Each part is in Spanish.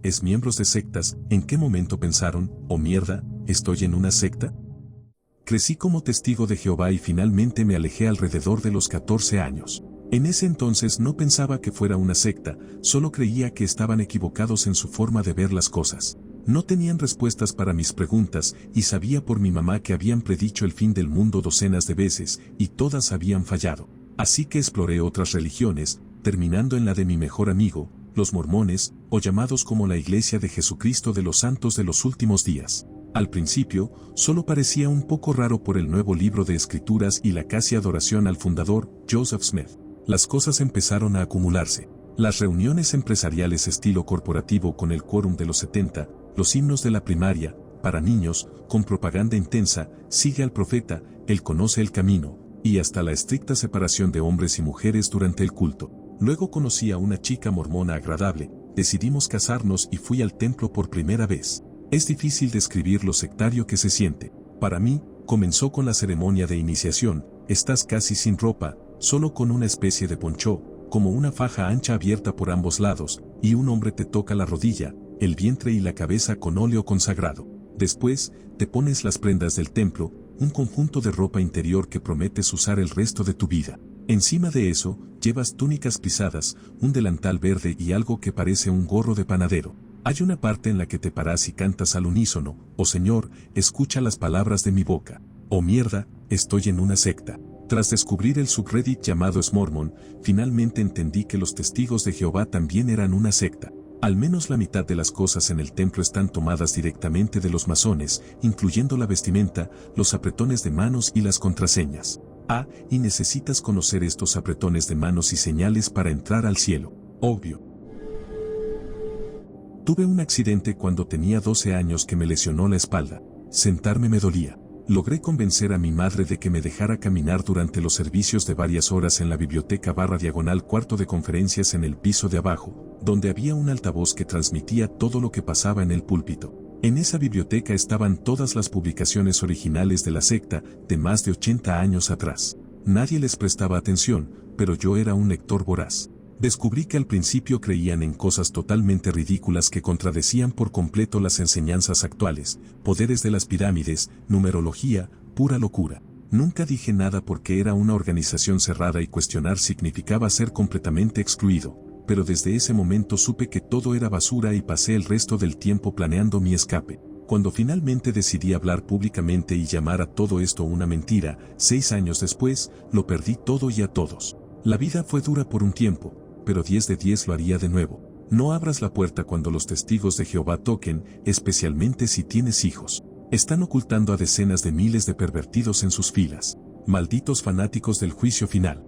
¿Es miembros de sectas? ¿En qué momento pensaron, oh mierda, estoy en una secta? Crecí como testigo de Jehová y finalmente me alejé alrededor de los 14 años. En ese entonces no pensaba que fuera una secta, solo creía que estaban equivocados en su forma de ver las cosas. No tenían respuestas para mis preguntas y sabía por mi mamá que habían predicho el fin del mundo docenas de veces y todas habían fallado. Así que exploré otras religiones, terminando en la de mi mejor amigo, los mormones, o llamados como la Iglesia de Jesucristo de los Santos de los Últimos Días. Al principio, solo parecía un poco raro por el nuevo libro de escrituras y la casi adoración al fundador, Joseph Smith. Las cosas empezaron a acumularse. Las reuniones empresariales estilo corporativo con el quórum de los 70, los himnos de la primaria, para niños, con propaganda intensa, sigue al profeta, él conoce el camino, y hasta la estricta separación de hombres y mujeres durante el culto. Luego conocí a una chica mormona agradable, decidimos casarnos y fui al templo por primera vez. Es difícil describir lo sectario que se siente. Para mí, comenzó con la ceremonia de iniciación, estás casi sin ropa, solo con una especie de ponchó, como una faja ancha abierta por ambos lados, y un hombre te toca la rodilla, el vientre y la cabeza con óleo consagrado. Después, te pones las prendas del templo, un conjunto de ropa interior que prometes usar el resto de tu vida. Encima de eso, llevas túnicas pisadas, un delantal verde y algo que parece un gorro de panadero. Hay una parte en la que te paras y cantas al unísono, oh Señor, escucha las palabras de mi boca. Oh mierda, estoy en una secta. Tras descubrir el subreddit llamado Smormon, finalmente entendí que los testigos de Jehová también eran una secta. Al menos la mitad de las cosas en el templo están tomadas directamente de los masones, incluyendo la vestimenta, los apretones de manos y las contraseñas. Y necesitas conocer estos apretones de manos y señales para entrar al cielo. Obvio. Tuve un accidente cuando tenía 12 años que me lesionó la espalda. Sentarme me dolía. Logré convencer a mi madre de que me dejara caminar durante los servicios de varias horas en la biblioteca /diagonal cuarto de conferencias en el piso de abajo, donde había un altavoz que transmitía todo lo que pasaba en el púlpito. En esa biblioteca estaban todas las publicaciones originales de la secta de más de 80 años atrás. Nadie les prestaba atención, pero yo era un lector voraz. Descubrí que al principio creían en cosas totalmente ridículas que contradecían por completo las enseñanzas actuales, poderes de las pirámides, numerología, pura locura. Nunca dije nada porque era una organización cerrada y cuestionar significaba ser completamente excluido, pero desde ese momento supe que todo era basura y pasé el resto del tiempo planeando mi escape. Cuando finalmente decidí hablar públicamente y llamar a todo esto una mentira, 6 años después, lo perdí todo y a todos. La vida fue dura por un tiempo, pero 10 de 10 lo haría de nuevo. No abras la puerta cuando los testigos de Jehová toquen, especialmente si tienes hijos. Están ocultando a decenas de miles de pervertidos en sus filas. Malditos fanáticos del juicio final.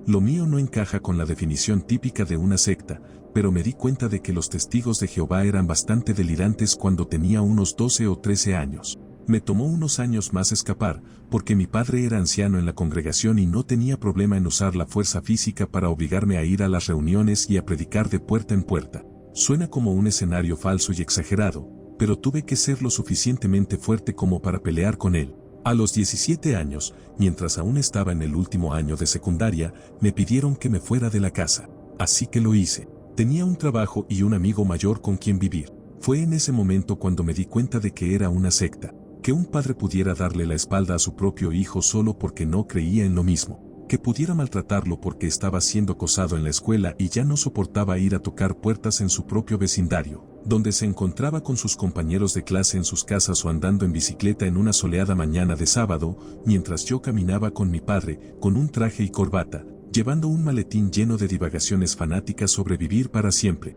Lo mío no encaja con la definición típica de una secta, pero me di cuenta de que los testigos de Jehová eran bastante delirantes cuando tenía unos 12 o 13 años. Me tomó unos años más escapar, porque mi padre era anciano en la congregación y no tenía problema en usar la fuerza física para obligarme a ir a las reuniones y a predicar de puerta en puerta. Suena como un escenario falso y exagerado, pero tuve que ser lo suficientemente fuerte como para pelear con él. A los 17 años, mientras aún estaba en el último año de secundaria, me pidieron que me fuera de la casa. Así que lo hice. Tenía un trabajo y un amigo mayor con quien vivir. Fue en ese momento cuando me di cuenta de que era una secta. Que un padre pudiera darle la espalda a su propio hijo solo porque no creía en lo mismo. Que pudiera maltratarlo porque estaba siendo acosado en la escuela y ya no soportaba ir a tocar puertas en su propio vecindario, donde se encontraba con sus compañeros de clase en sus casas o andando en bicicleta en una soleada mañana de sábado, mientras yo caminaba con mi padre, con un traje y corbata, llevando un maletín lleno de divagaciones fanáticas sobre vivir para siempre.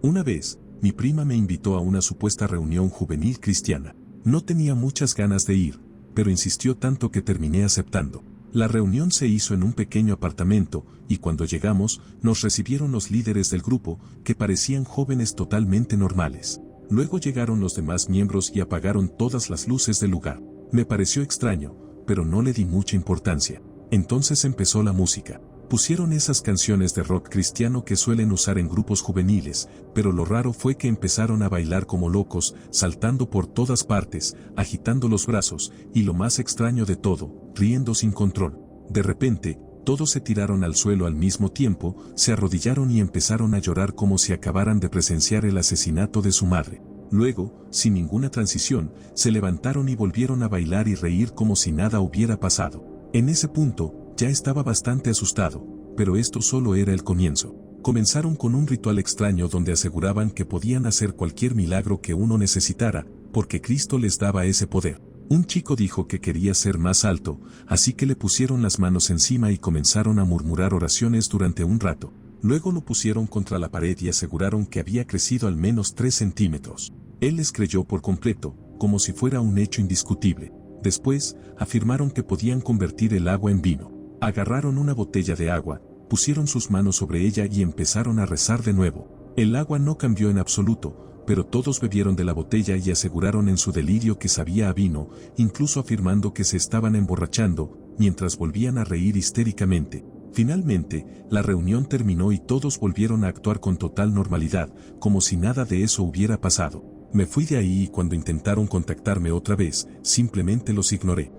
Una vez, mi prima me invitó a una supuesta reunión juvenil cristiana. No tenía muchas ganas de ir, pero insistió tanto que terminé aceptando. La reunión se hizo en un pequeño apartamento, y cuando llegamos, nos recibieron los líderes del grupo, que parecían jóvenes totalmente normales. Luego llegaron los demás miembros y apagaron todas las luces del lugar. Me pareció extraño, pero no le di mucha importancia. Entonces empezó la música. Pusieron esas canciones de rock cristiano que suelen usar en grupos juveniles, pero lo raro fue que empezaron a bailar como locos, saltando por todas partes, agitando los brazos, y lo más extraño de todo, riendo sin control. De repente, Todos se tiraron al suelo al mismo tiempo, se arrodillaron y empezaron a llorar como si acabaran de presenciar el asesinato de su madre. Luego, sin ninguna transición, se levantaron y volvieron a bailar y reír como si nada hubiera pasado. En ese punto, ya estaba bastante asustado, pero esto solo era el comienzo. Comenzaron con un ritual extraño donde aseguraban que podían hacer cualquier milagro que uno necesitara, porque Cristo les daba ese poder. Un chico dijo que quería ser más alto, así que le pusieron las manos encima y comenzaron a murmurar oraciones durante un rato. Luego lo pusieron contra la pared y aseguraron que había crecido al menos 3 centímetros. Él les creyó por completo, como si fuera un hecho indiscutible. Después, afirmaron que podían convertir el agua en vino. Agarraron una botella de agua, pusieron sus manos sobre ella y empezaron a rezar de nuevo. El agua no cambió en absoluto, pero todos bebieron de la botella y aseguraron en su delirio que sabía a vino, incluso afirmando que se estaban emborrachando, mientras volvían a reír histéricamente. Finalmente, la reunión terminó y todos volvieron a actuar con total normalidad, como si nada de eso hubiera pasado. Me fui de ahí y cuando intentaron contactarme otra vez, simplemente los ignoré.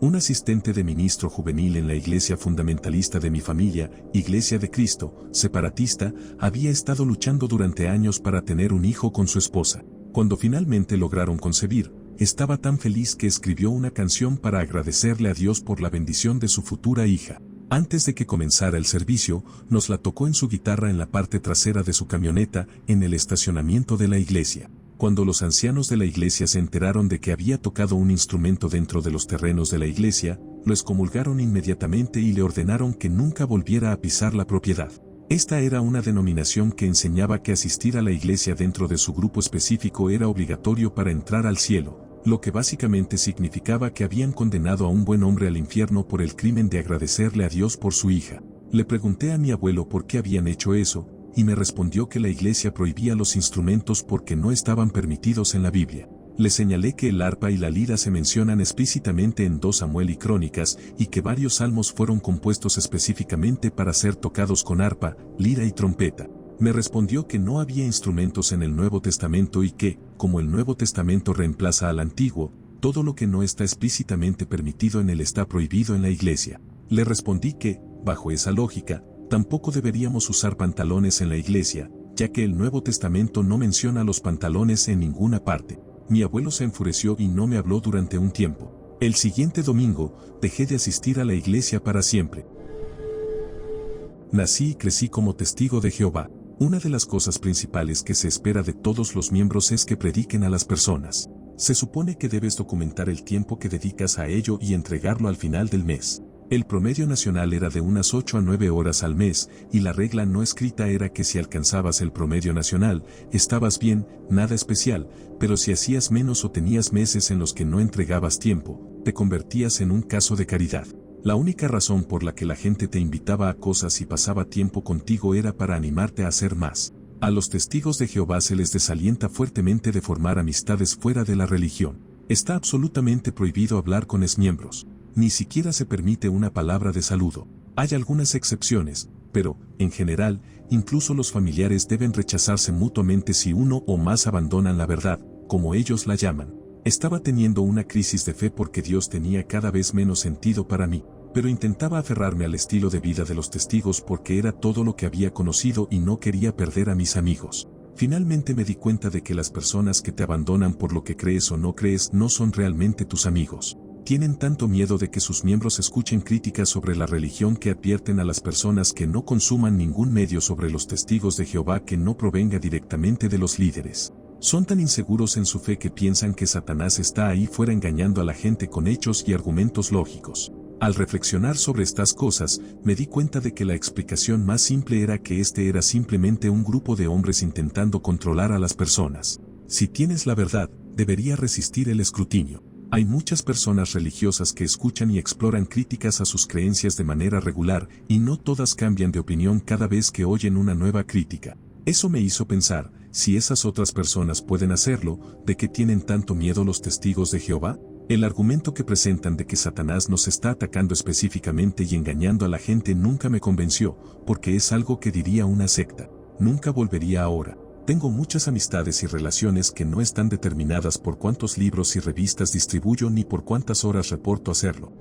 Un asistente de ministro juvenil en la iglesia fundamentalista de mi familia, Iglesia de Cristo, separatista, había estado luchando durante años para tener un hijo con su esposa. Cuando finalmente lograron concebir, estaba tan feliz que escribió una canción para agradecerle a Dios por la bendición de su futura hija. Antes de que comenzara el servicio, nos la tocó en su guitarra en la parte trasera de su camioneta, en el estacionamiento de la iglesia. Cuando los ancianos de la iglesia se enteraron de que había tocado un instrumento dentro de los terrenos de la iglesia, lo excomulgaron inmediatamente y le ordenaron que nunca volviera a pisar la propiedad. Esta era una denominación que enseñaba que asistir a la iglesia dentro de su grupo específico era obligatorio para entrar al cielo, lo que básicamente significaba que habían condenado a un buen hombre al infierno por el crimen de agradecerle a Dios por su hija. Le pregunté a mi abuelo por qué habían hecho eso, y me respondió que la iglesia prohibía los instrumentos porque no estaban permitidos en la Biblia. Le señalé que el arpa y la lira se mencionan explícitamente en 2 Samuel y Crónicas, y que varios salmos fueron compuestos específicamente para ser tocados con arpa, lira y trompeta. Me respondió que no había instrumentos en el Nuevo Testamento y que, como el Nuevo Testamento reemplaza al Antiguo, todo lo que no está explícitamente permitido en él está prohibido en la iglesia. Le respondí que, bajo esa lógica, tampoco deberíamos usar pantalones en la iglesia, ya que el Nuevo Testamento no menciona los pantalones en ninguna parte. Mi abuelo se enfureció y no me habló durante un tiempo. El siguiente domingo, dejé de asistir a la iglesia para siempre. Nací y crecí como testigo de Jehová. Una de las cosas principales que se espera de todos los miembros es que prediquen a las personas. Se supone que debes documentar el tiempo que dedicas a ello y entregarlo al final del mes. El promedio nacional era de unas 8 a 9 horas al mes, y la regla no escrita era que si alcanzabas el promedio nacional, estabas bien, nada especial, pero si hacías menos o tenías meses en los que no entregabas tiempo, te convertías en un caso de caridad. La única razón por la que la gente te invitaba a cosas y pasaba tiempo contigo era para animarte a hacer más. A los testigos de Jehová se les desalienta fuertemente de formar amistades fuera de la religión. Está absolutamente prohibido hablar con exmiembros. Ni siquiera se permite una palabra de saludo. Hay algunas excepciones, pero, en general, incluso los familiares deben rechazarse mutuamente si uno o más abandonan la verdad, como ellos la llaman. Estaba teniendo una crisis de fe porque Dios tenía cada vez menos sentido para mí, pero intentaba aferrarme al estilo de vida de los testigos porque era todo lo que había conocido y no quería perder a mis amigos. Finalmente me di cuenta de que las personas que te abandonan por lo que crees o no crees no son realmente tus amigos. Tienen tanto miedo de que sus miembros escuchen críticas sobre la religión que advierten a las personas que no consuman ningún medio sobre los testigos de Jehová que no provenga directamente de los líderes. Son tan inseguros en su fe que piensan que Satanás está ahí fuera engañando a la gente con hechos y argumentos lógicos. Al reflexionar sobre estas cosas, me di cuenta de que la explicación más simple era que este era simplemente un grupo de hombres intentando controlar a las personas. Si tienes la verdad, debería resistir el escrutinio. Hay muchas personas religiosas que escuchan y exploran críticas a sus creencias de manera regular, y no todas cambian de opinión cada vez que oyen una nueva crítica. Eso me hizo pensar, si esas otras personas pueden hacerlo, ¿de qué tienen tanto miedo los testigos de Jehová? El argumento que presentan de que Satanás nos está atacando específicamente y engañando a la gente nunca me convenció, porque es algo que diría una secta. Nunca volvería ahora. Tengo muchas amistades y relaciones que no están determinadas por cuántos libros y revistas distribuyo ni por cuántas horas reporto hacerlo.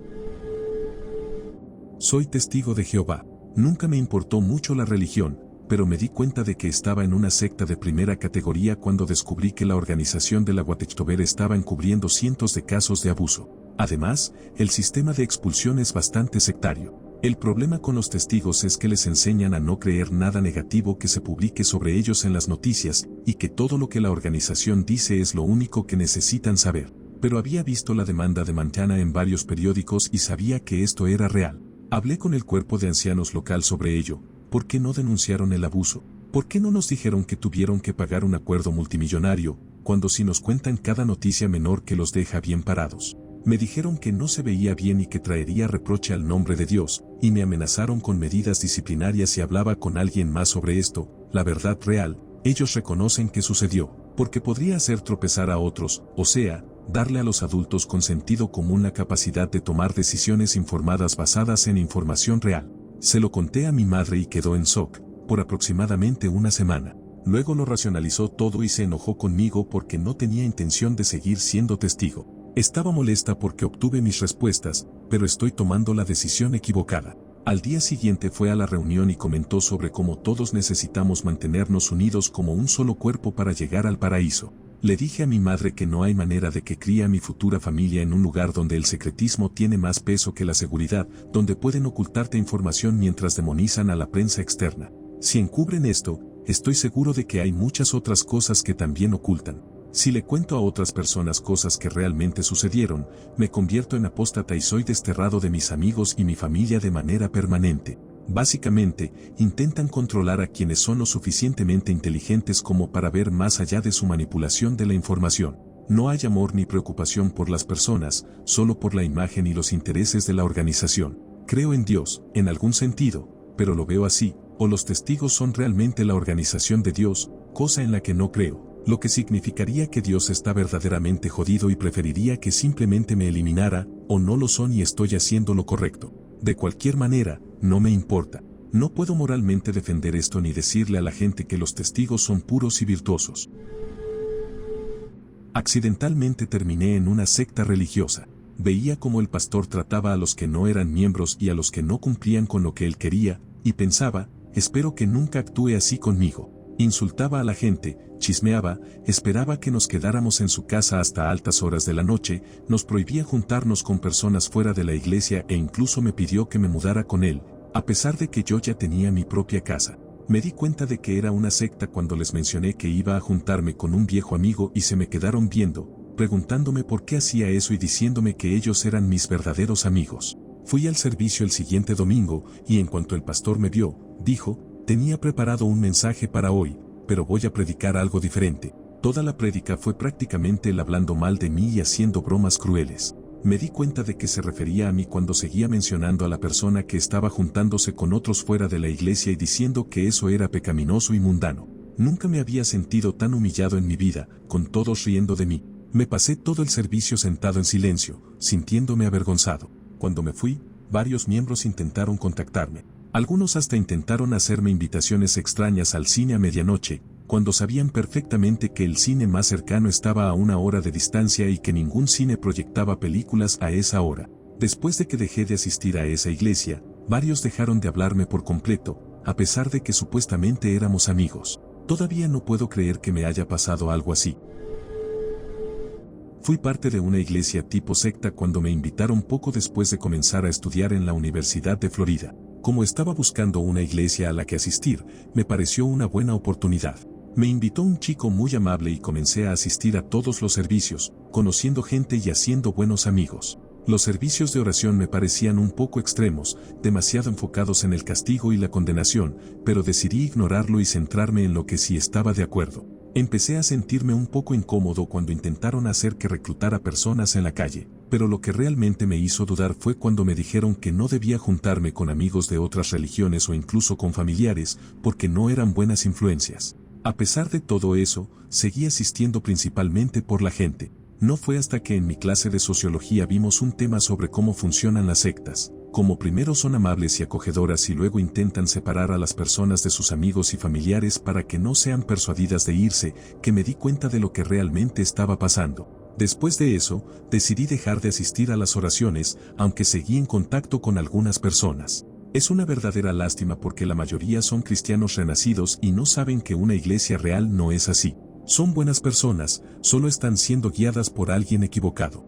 Soy testigo de Jehová. Nunca me importó mucho la religión, pero me di cuenta de que estaba en una secta de primera categoría cuando descubrí que la organización de la Guatechtober estaba encubriendo cientos de casos de abuso. Además, el sistema de expulsión es bastante sectario. El problema con los testigos es que les enseñan a no creer nada negativo que se publique sobre ellos en las noticias, y que todo lo que la organización dice es lo único que necesitan saber. Pero había visto la demanda de Montana en varios periódicos y sabía que esto era real. Hablé con el cuerpo de ancianos local sobre ello. ¿Por qué no denunciaron el abuso? ¿Por qué no nos dijeron que tuvieron que pagar un acuerdo multimillonario, cuando si nos cuentan cada noticia menor que los deja bien parados? Me dijeron que no se veía bien y que traería reproche al nombre de Dios, y me amenazaron con medidas disciplinarias si hablaba con alguien más sobre esto. La verdad real, ellos reconocen que sucedió, porque podría hacer tropezar a otros, o sea, darle a los adultos con sentido común la capacidad de tomar decisiones informadas basadas en información real. Se lo conté a mi madre y quedó en shock, por aproximadamente una semana. Luego lo racionalizó todo y se enojó conmigo porque no tenía intención de seguir siendo testigo. Estaba molesta porque obtuve mis respuestas, pero estoy tomando la decisión equivocada. Al día siguiente fue a la reunión y comentó sobre cómo todos necesitamos mantenernos unidos como un solo cuerpo para llegar al paraíso. Le dije a mi madre que no hay manera de que críe a mi futura familia en un lugar donde el secretismo tiene más peso que la seguridad, donde pueden ocultarte información mientras demonizan a la prensa externa. Si encubren esto, estoy seguro de que hay muchas otras cosas que también ocultan. Si le cuento a otras personas cosas que realmente sucedieron, me convierto en apóstata y soy desterrado de mis amigos y mi familia de manera permanente. Básicamente, intentan controlar a quienes son lo suficientemente inteligentes como para ver más allá de su manipulación de la información. No hay amor ni preocupación por las personas, solo por la imagen y los intereses de la organización. Creo en Dios, en algún sentido, pero lo veo así, o los testigos son realmente la organización de Dios, cosa en la que no creo. Lo que significaría que Dios está verdaderamente jodido y preferiría que simplemente me eliminara, o no lo son y estoy haciendo lo correcto. De cualquier manera, no me importa. No puedo moralmente defender esto ni decirle a la gente que los testigos son puros y virtuosos. Accidentalmente terminé en una secta religiosa. Veía cómo el pastor trataba a los que no eran miembros y a los que no cumplían con lo que él quería, y pensaba, espero que nunca actúe así conmigo. Insultaba a la gente, chismeaba, esperaba que nos quedáramos en su casa hasta altas horas de la noche, nos prohibía juntarnos con personas fuera de la iglesia e incluso me pidió que me mudara con él, a pesar de que yo ya tenía mi propia casa. Me di cuenta de que era una secta cuando les mencioné que iba a juntarme con un viejo amigo y se me quedaron viendo, preguntándome por qué hacía eso y diciéndome que ellos eran mis verdaderos amigos. Fui al servicio el siguiente domingo y en cuanto el pastor me vio, dijo, tenía preparado un mensaje para hoy, pero voy a predicar algo diferente. Toda la prédica fue prácticamente él hablando mal de mí y haciendo bromas crueles. Me di cuenta de que se refería a mí cuando seguía mencionando a la persona que estaba juntándose con otros fuera de la iglesia y diciendo que eso era pecaminoso y mundano. Nunca me había sentido tan humillado en mi vida, con todos riendo de mí. Me pasé todo el servicio sentado en silencio, sintiéndome avergonzado. Cuando me fui, varios miembros intentaron contactarme. Algunos hasta intentaron hacerme invitaciones extrañas al cine a medianoche, cuando sabían perfectamente que el cine más cercano estaba a 1 hora de distancia y que ningún cine proyectaba películas a esa hora. Después de que dejé de asistir a esa iglesia, varios dejaron de hablarme por completo, a pesar de que supuestamente éramos amigos. Todavía no puedo creer que me haya pasado algo así. Fui parte de una iglesia tipo secta cuando me invitaron poco después de comenzar a estudiar en la Universidad de Florida. Como estaba buscando una iglesia a la que asistir, me pareció una buena oportunidad. Me invitó un chico muy amable y comencé a asistir a todos los servicios, conociendo gente y haciendo buenos amigos. Los servicios de oración me parecían un poco extremos, demasiado enfocados en el castigo y la condenación, pero decidí ignorarlo y centrarme en lo que sí estaba de acuerdo. Empecé a sentirme un poco incómodo cuando intentaron hacer que reclutara personas en la calle, pero lo que realmente me hizo dudar fue cuando me dijeron que no debía juntarme con amigos de otras religiones o incluso con familiares, porque no eran buenas influencias. A pesar de todo eso, seguí asistiendo principalmente por la gente. No fue hasta que en mi clase de sociología vimos un tema sobre cómo funcionan las sectas, cómo primero son amables y acogedoras y luego intentan separar a las personas de sus amigos y familiares para que no sean persuadidas de irse, que me di cuenta de lo que realmente estaba pasando. Después de eso, decidí dejar de asistir a las oraciones, aunque seguí en contacto con algunas personas. Es una verdadera lástima porque la mayoría son cristianos renacidos y no saben que una iglesia real no es así. Son buenas personas, solo están siendo guiadas por alguien equivocado.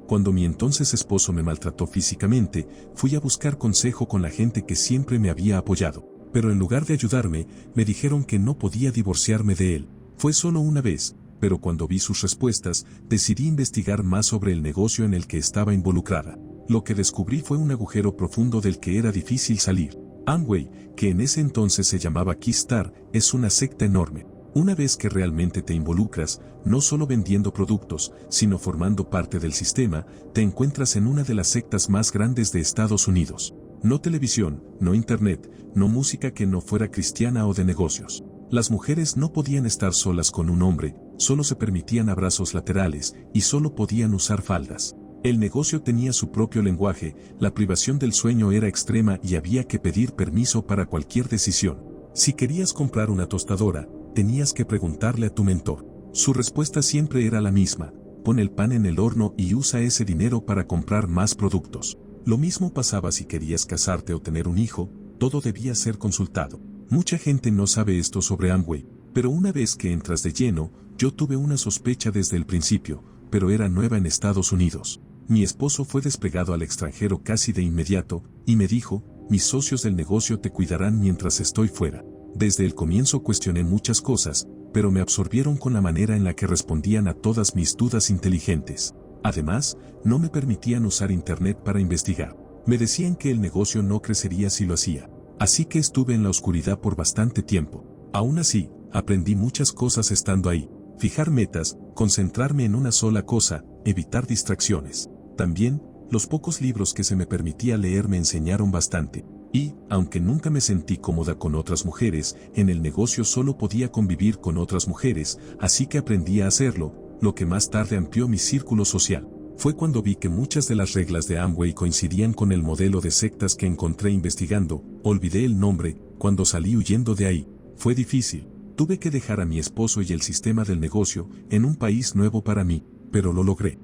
Cuando mi entonces esposo me maltrató físicamente, fui a buscar consejo con la gente que siempre me había apoyado. Pero en lugar de ayudarme, me dijeron que no podía divorciarme de él. Fue solo una vez, pero cuando vi sus respuestas, decidí investigar más sobre el negocio en el que estaba involucrada. Lo que descubrí fue un agujero profundo del que era difícil salir. Amway, que en ese entonces se llamaba Keystar, es una secta enorme. Una vez que realmente te involucras, no solo vendiendo productos, sino formando parte del sistema, te encuentras en una de las sectas más grandes de Estados Unidos. No televisión, no internet, no música que no fuera cristiana o de negocios. Las mujeres no podían estar solas con un hombre, solo se permitían abrazos laterales, y solo podían usar faldas. El negocio tenía su propio lenguaje, la privación del sueño era extrema y había que pedir permiso para cualquier decisión. Si querías comprar una tostadora, tenías que preguntarle a tu mentor. Su respuesta siempre era la misma: pon el pan en el horno y usa ese dinero para comprar más productos. Lo mismo pasaba si querías casarte o tener un hijo, todo debía ser consultado. Mucha gente no sabe esto sobre Amway, pero una vez que entras de lleno, yo tuve una sospecha desde el principio, pero era nueva en Estados Unidos. Mi esposo fue desplegado al extranjero casi de inmediato, y me dijo: mis socios del negocio te cuidarán mientras estoy fuera. Desde el comienzo cuestioné muchas cosas, pero me absorbieron con la manera en la que respondían a todas mis dudas inteligentes. Además, no me permitían usar internet para investigar. Me decían que el negocio no crecería si lo hacía. Así que estuve en la oscuridad por bastante tiempo. Aún así, aprendí muchas cosas estando ahí. Fijar metas, concentrarme en una sola cosa, evitar distracciones. También, los pocos libros que se me permitía leer me enseñaron bastante. Y, aunque nunca me sentí cómoda con otras mujeres, en el negocio solo podía convivir con otras mujeres, así que aprendí a hacerlo, lo que más tarde amplió mi círculo social. Fue cuando vi que muchas de las reglas de Amway coincidían con el modelo de sectas que encontré investigando. Olvidé el nombre, cuando salí huyendo de ahí. Fue difícil. Tuve que dejar a mi esposo y el sistema del negocio, en un país nuevo para mí, pero lo logré.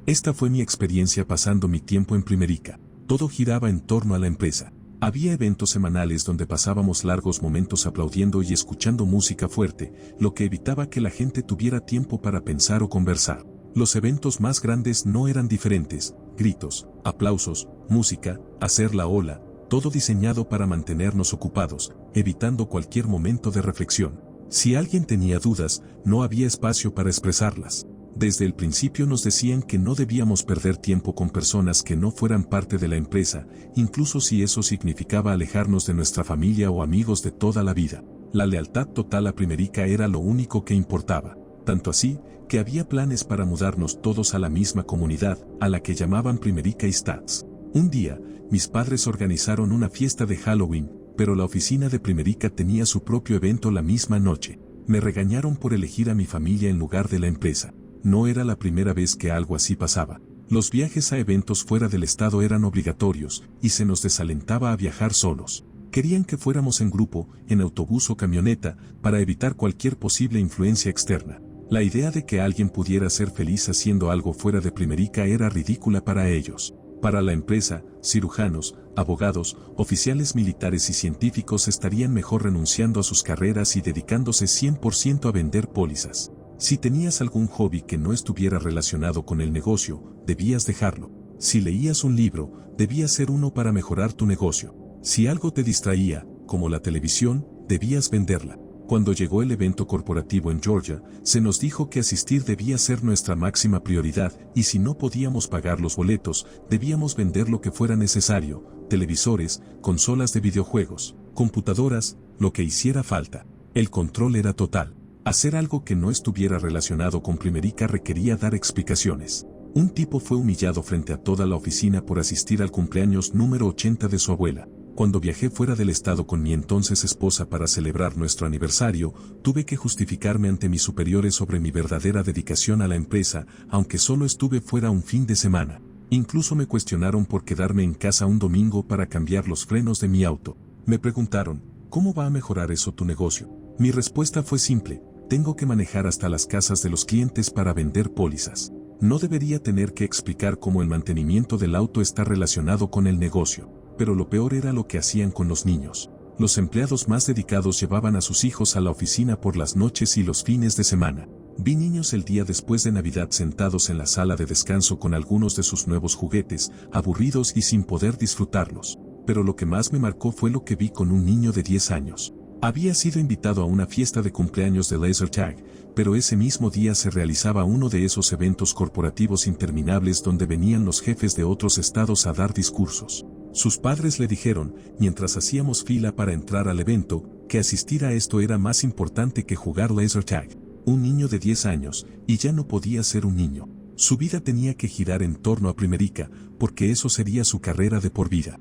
Esta fue mi experiencia pasando mi tiempo en Primerica. Todo giraba en torno a la empresa. Había eventos semanales donde pasábamos largos momentos aplaudiendo y escuchando música fuerte, lo que evitaba que la gente tuviera tiempo para pensar o conversar. Los eventos más grandes no eran diferentes: gritos, aplausos, música, hacer la ola, todo diseñado para mantenernos ocupados, evitando cualquier momento de reflexión. Si alguien tenía dudas, no había espacio para expresarlas. Desde el principio nos decían que no debíamos perder tiempo con personas que no fueran parte de la empresa, incluso si eso significaba alejarnos de nuestra familia o amigos de toda la vida. La lealtad total a Primerica era lo único que importaba. Tanto así, que había planes para mudarnos todos a la misma comunidad, a la que llamaban Primerica Estates. Un día, mis padres organizaron una fiesta de Halloween, pero la oficina de Primerica tenía su propio evento la misma noche. Me regañaron por elegir a mi familia en lugar de la empresa. No era la primera vez que algo así pasaba. Los viajes a eventos fuera del estado eran obligatorios, y se nos desalentaba a viajar solos. Querían que fuéramos en grupo, en autobús o camioneta, para evitar cualquier posible influencia externa. La idea de que alguien pudiera ser feliz haciendo algo fuera de Primerica era ridícula para ellos. Para la empresa, cirujanos, abogados, oficiales militares y científicos estarían mejor renunciando a sus carreras y dedicándose 100% a vender pólizas. Si tenías algún hobby que no estuviera relacionado con el negocio, debías dejarlo. Si leías un libro, debía ser uno para mejorar tu negocio. Si algo te distraía, como la televisión, debías venderla. Cuando llegó el evento corporativo en Georgia, se nos dijo que asistir debía ser nuestra máxima prioridad, y si no podíamos pagar los boletos, debíamos vender lo que fuera necesario: televisores, consolas de videojuegos, computadoras, lo que hiciera falta. El control era total. Hacer algo que no estuviera relacionado con Primerica requería dar explicaciones. Un tipo fue humillado frente a toda la oficina por asistir al cumpleaños número 80 de su abuela. Cuando viajé fuera del estado con mi entonces esposa para celebrar nuestro aniversario, tuve que justificarme ante mis superiores sobre mi verdadera dedicación a la empresa, aunque solo estuve fuera un fin de semana. Incluso me cuestionaron por quedarme en casa un domingo para cambiar los frenos de mi auto. Me preguntaron: ¿cómo va a mejorar eso tu negocio? Mi respuesta fue simple: Tengo que manejar hasta las casas de los clientes para vender pólizas. No debería tener que explicar cómo el mantenimiento del auto está relacionado con el negocio, pero lo peor era lo que hacían con los niños. Los empleados más dedicados llevaban a sus hijos a la oficina por las noches y los fines de semana. Vi niños el día después de Navidad sentados en la sala de descanso con algunos de sus nuevos juguetes, aburridos y sin poder disfrutarlos. Pero lo que más me marcó fue lo que vi con un niño de 10 años. Había sido invitado a una fiesta de cumpleaños de laser tag, pero ese mismo día se realizaba uno de esos eventos corporativos interminables donde venían los jefes de otros estados a dar discursos. Sus padres le dijeron, mientras hacíamos fila para entrar al evento, que asistir a esto era más importante que jugar laser tag. Un niño de 10 años, y ya no podía ser un niño. Su vida tenía que girar en torno a Primerica, porque eso sería su carrera de por vida.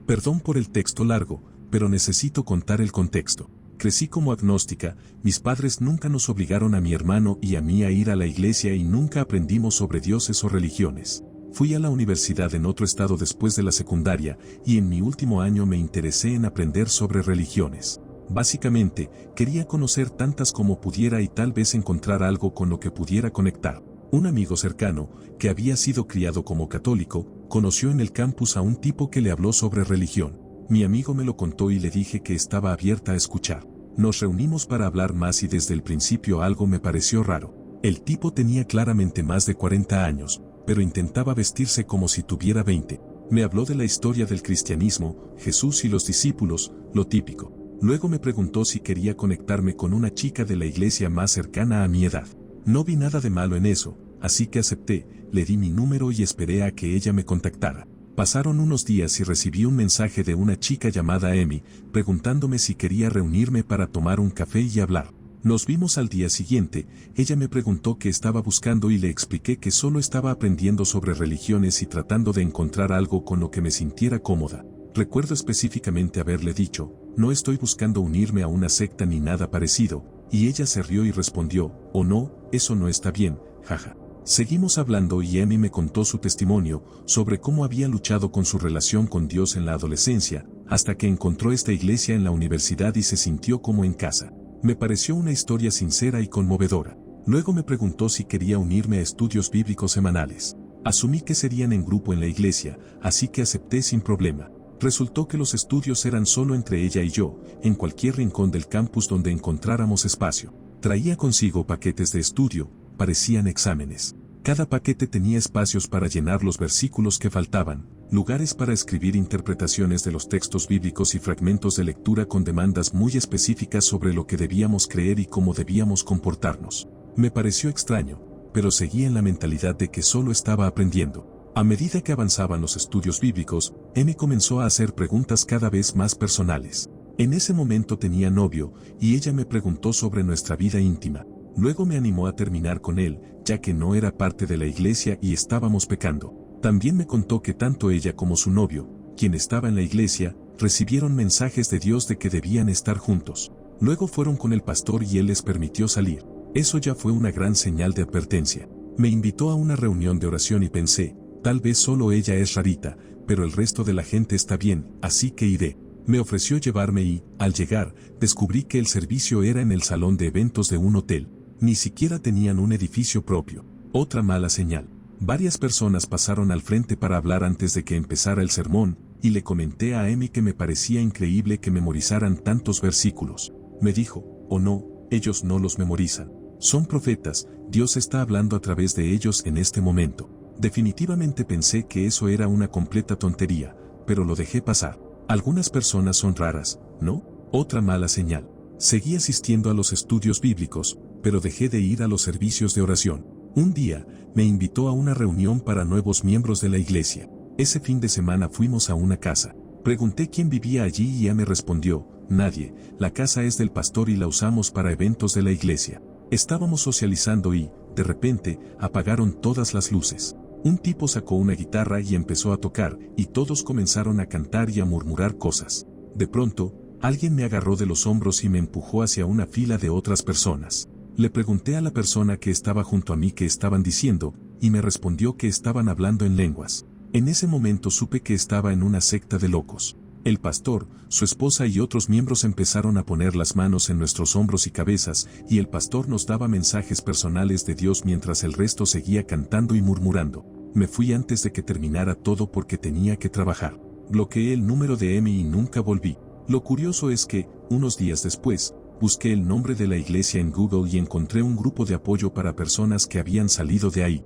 Perdón por el texto largo, pero necesito contar el contexto. Crecí como agnóstica, mis padres nunca nos obligaron a mi hermano y a mí a ir a la iglesia y nunca aprendimos sobre dioses o religiones. Fui a la universidad en otro estado después de la secundaria, y en mi último año me interesé en aprender sobre religiones. Básicamente, quería conocer tantas como pudiera y tal vez encontrar algo con lo que pudiera conectar. Un amigo cercano, que había sido criado como católico, conoció en el campus a un tipo que le habló sobre religión. Mi amigo me lo contó y le dije que estaba abierta a escuchar. Nos reunimos para hablar más y desde el principio algo me pareció raro. El tipo tenía claramente más de 40 años, pero intentaba vestirse como si tuviera 20. Me habló de la historia del cristianismo, Jesús y los discípulos, lo típico. Luego me preguntó si quería conectarme con una chica de la iglesia más cercana a mi edad. No vi nada de malo en eso, así que acepté, le di mi número y esperé a que ella me contactara. Pasaron unos días y recibí un mensaje de una chica llamada Emi, preguntándome si quería reunirme para tomar un café y hablar. Nos vimos al día siguiente, ella me preguntó qué estaba buscando y le expliqué que solo estaba aprendiendo sobre religiones y tratando de encontrar algo con lo que me sintiera cómoda. Recuerdo específicamente haberle dicho, no estoy buscando unirme a una secta ni nada parecido, y ella se rió y respondió, oh no, eso no está bien, jaja. Seguimos hablando y Emi me contó su testimonio sobre cómo había luchado con su relación con Dios en la adolescencia, hasta que encontró esta iglesia en la universidad y se sintió como en casa. Me pareció una historia sincera y conmovedora. Luego me preguntó si quería unirme a estudios bíblicos semanales. Asumí que serían en grupo en la iglesia, así que acepté sin problema. Resultó que los estudios eran solo entre ella y yo, en cualquier rincón del campus donde encontráramos espacio. Traía consigo paquetes de estudio, parecían exámenes. Cada paquete tenía espacios para llenar los versículos que faltaban, lugares para escribir interpretaciones de los textos bíblicos y fragmentos de lectura con demandas muy específicas sobre lo que debíamos creer y cómo debíamos comportarnos. Me pareció extraño, pero seguía en la mentalidad de que solo estaba aprendiendo. A medida que avanzaban los estudios bíblicos, Emi comenzó a hacer preguntas cada vez más personales. En ese momento tenía novio, y ella me preguntó sobre nuestra vida íntima. Luego me animó a terminar con él, ya que no era parte de la iglesia y estábamos pecando. También me contó que tanto ella como su novio, quien estaba en la iglesia, recibieron mensajes de Dios de que debían estar juntos. Luego fueron con el pastor y él les permitió salir. Eso ya fue una gran señal de advertencia. Me invitó a una reunión de oración y pensé, tal vez solo ella es rarita, pero el resto de la gente está bien, así que iré. Me ofreció llevarme y, al llegar, descubrí que el servicio era en el salón de eventos de un hotel. Ni siquiera tenían un edificio propio. Otra mala señal. Varias personas pasaron al frente para hablar antes de que empezara el sermón, y le comenté a Emi que me parecía increíble que memorizaran tantos versículos. Me dijo, oh no, ellos no los memorizan. Son profetas, Dios está hablando a través de ellos en este momento. Definitivamente pensé que eso era una completa tontería, pero lo dejé pasar. Algunas personas son raras, ¿no? Otra mala señal. Seguí asistiendo a los estudios bíblicos, pero dejé de ir a los servicios de oración. Un día, me invitó a una reunión para nuevos miembros de la iglesia. Ese fin de semana fuimos a una casa. Pregunté quién vivía allí y ella me respondió, nadie, la casa es del pastor y la usamos para eventos de la iglesia. Estábamos socializando y, de repente, apagaron todas las luces. Un tipo sacó una guitarra y empezó a tocar, y todos comenzaron a cantar y a murmurar cosas. De pronto, alguien me agarró de los hombros y me empujó hacia una fila de otras personas. Le pregunté a la persona que estaba junto a mí qué estaban diciendo, y me respondió que estaban hablando en lenguas. En ese momento supe que estaba en una secta de locos. El pastor, su esposa y otros miembros empezaron a poner las manos en nuestros hombros y cabezas, y el pastor nos daba mensajes personales de Dios mientras el resto seguía cantando y murmurando. Me fui antes de que terminara todo porque tenía que trabajar. Bloqueé el número de EMI y nunca volví. Lo curioso es que, unos días después, busqué el nombre de la iglesia en Google y encontré un grupo de apoyo para personas que habían salido de ahí.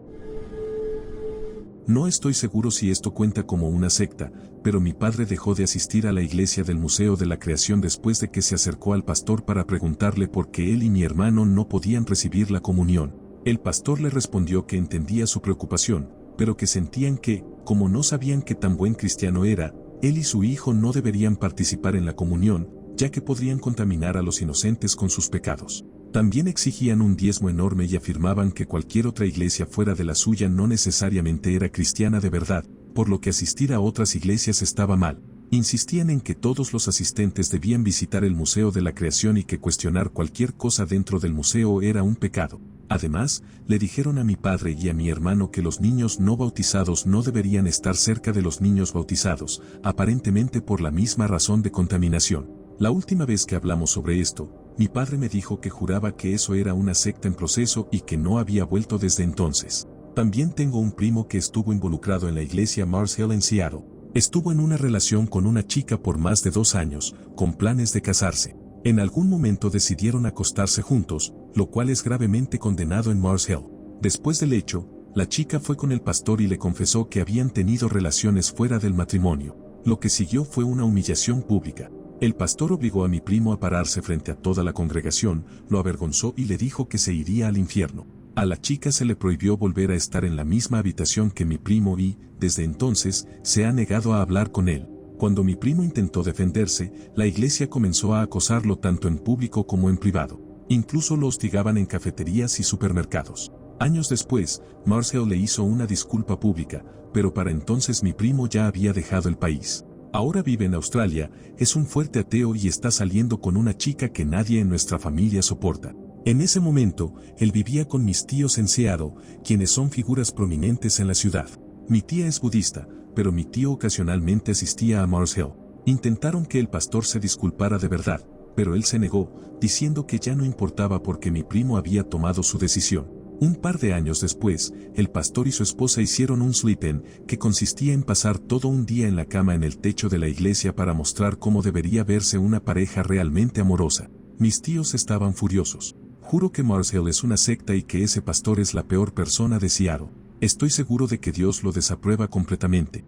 No estoy seguro si esto cuenta como una secta, pero mi padre dejó de asistir a la iglesia del Museo de la Creación después de que se acercó al pastor para preguntarle por qué él y mi hermano no podían recibir la comunión. El pastor le respondió que entendía su preocupación, pero que sentían que, como no sabían qué tan buen cristiano era, él y su hijo no deberían participar en la comunión, ya que podrían contaminar a los inocentes con sus pecados. También exigían un diezmo enorme y afirmaban que cualquier otra iglesia fuera de la suya no necesariamente era cristiana de verdad, por lo que asistir a otras iglesias estaba mal. Insistían en que todos los asistentes debían visitar el Museo de la Creación y que cuestionar cualquier cosa dentro del museo era un pecado. Además, le dijeron a mi padre y a mi hermano que los niños no bautizados no deberían estar cerca de los niños bautizados, aparentemente por la misma razón de contaminación. La última vez que hablamos sobre esto, mi padre me dijo que juraba que eso era una secta en proceso y que no había vuelto desde entonces. También tengo un primo que estuvo involucrado en la iglesia Mars Hill en Seattle. Estuvo en una relación con una chica por más de 2 años, con planes de casarse. En algún momento decidieron acostarse juntos, lo cual es gravemente condenado en Mars Hill. Después del hecho, la chica fue con el pastor y le confesó que habían tenido relaciones fuera del matrimonio. Lo que siguió fue una humillación pública. El pastor obligó a mi primo a pararse frente a toda la congregación, lo avergonzó y le dijo que se iría al infierno. A la chica se le prohibió volver a estar en la misma habitación que mi primo y, desde entonces, se ha negado a hablar con él. Cuando mi primo intentó defenderse, la iglesia comenzó a acosarlo tanto en público como en privado. Incluso lo hostigaban en cafeterías y supermercados. Años después, Marcel le hizo una disculpa pública, pero para entonces mi primo ya había dejado el país. Ahora vive en Australia, es un fuerte ateo y está saliendo con una chica que nadie en nuestra familia soporta. En ese momento, él vivía con mis tíos en Seattle, quienes son figuras prominentes en la ciudad. Mi tía es budista, pero mi tío ocasionalmente asistía a Mars Hill. Intentaron que el pastor se disculpara de verdad, pero él se negó, diciendo que ya no importaba porque mi primo había tomado su decisión. Un par de años después, el pastor y su esposa hicieron un sleep-in, que consistía en pasar todo un día en la cama en el techo de la iglesia para mostrar cómo debería verse una pareja realmente amorosa. Mis tíos estaban furiosos. Juro que Mars Hill es una secta y que ese pastor es la peor persona de Seattle. Estoy seguro de que Dios lo desaprueba completamente.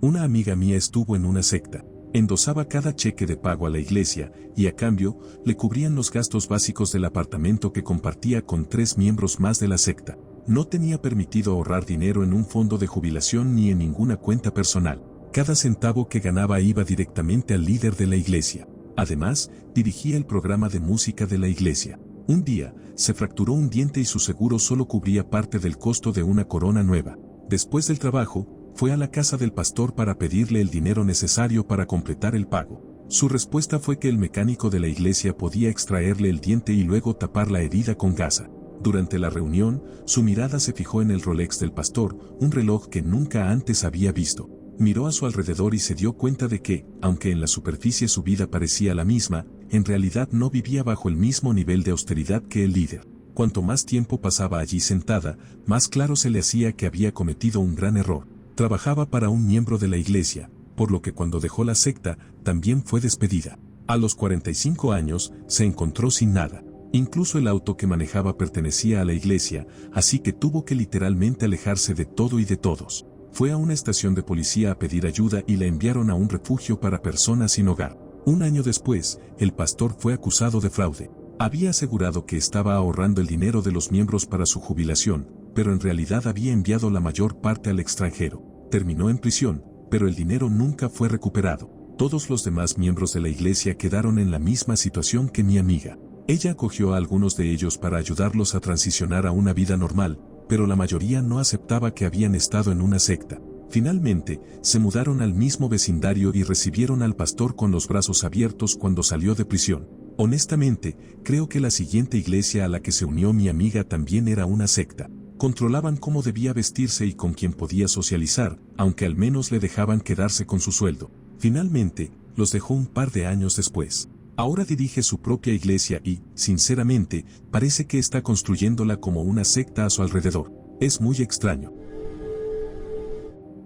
Una amiga mía estuvo en una secta. Endosaba cada cheque de pago a la iglesia, y a cambio, le cubrían los gastos básicos del apartamento que compartía con 3 miembros más de la secta. No tenía permitido ahorrar dinero en un fondo de jubilación ni en ninguna cuenta personal. Cada centavo que ganaba iba directamente al líder de la iglesia. Además, dirigía el programa de música de la iglesia. Un día, se fracturó un diente y su seguro solo cubría parte del costo de una corona nueva. Después del trabajo, fue a la casa del pastor para pedirle el dinero necesario para completar el pago. Su respuesta fue que el mecánico de la iglesia podía extraerle el diente y luego tapar la herida con gasa. Durante la reunión, su mirada se fijó en el Rolex del pastor, un reloj que nunca antes había visto. Miró a su alrededor y se dio cuenta de que, aunque en la superficie su vida parecía la misma, en realidad no vivía bajo el mismo nivel de austeridad que el líder. Cuanto más tiempo pasaba allí sentada, más claro se le hacía que había cometido un gran error. Trabajaba para un miembro de la iglesia, por lo que cuando dejó la secta, también fue despedida. A los 45 años, se encontró sin nada. Incluso el auto que manejaba pertenecía a la iglesia, así que tuvo que literalmente alejarse de todo y de todos. Fue a una estación de policía a pedir ayuda y la enviaron a un refugio para personas sin hogar. Un año después, el pastor fue acusado de fraude. Había asegurado que estaba ahorrando el dinero de los miembros para su jubilación, pero en realidad había enviado la mayor parte al extranjero. Terminó en prisión, pero el dinero nunca fue recuperado. Todos los demás miembros de la iglesia quedaron en la misma situación que mi amiga. Ella acogió a algunos de ellos para ayudarlos a transicionar a una vida normal, pero la mayoría no aceptaba que habían estado en una secta. Finalmente, se mudaron al mismo vecindario y recibieron al pastor con los brazos abiertos cuando salió de prisión. Honestamente, creo que la siguiente iglesia a la que se unió mi amiga también era una secta. Controlaban cómo debía vestirse y con quién podía socializar, aunque al menos le dejaban quedarse con su sueldo. Finalmente, los dejó un par de años después. Ahora dirige su propia iglesia y, sinceramente, parece que está construyéndola como una secta a su alrededor. Es muy extraño.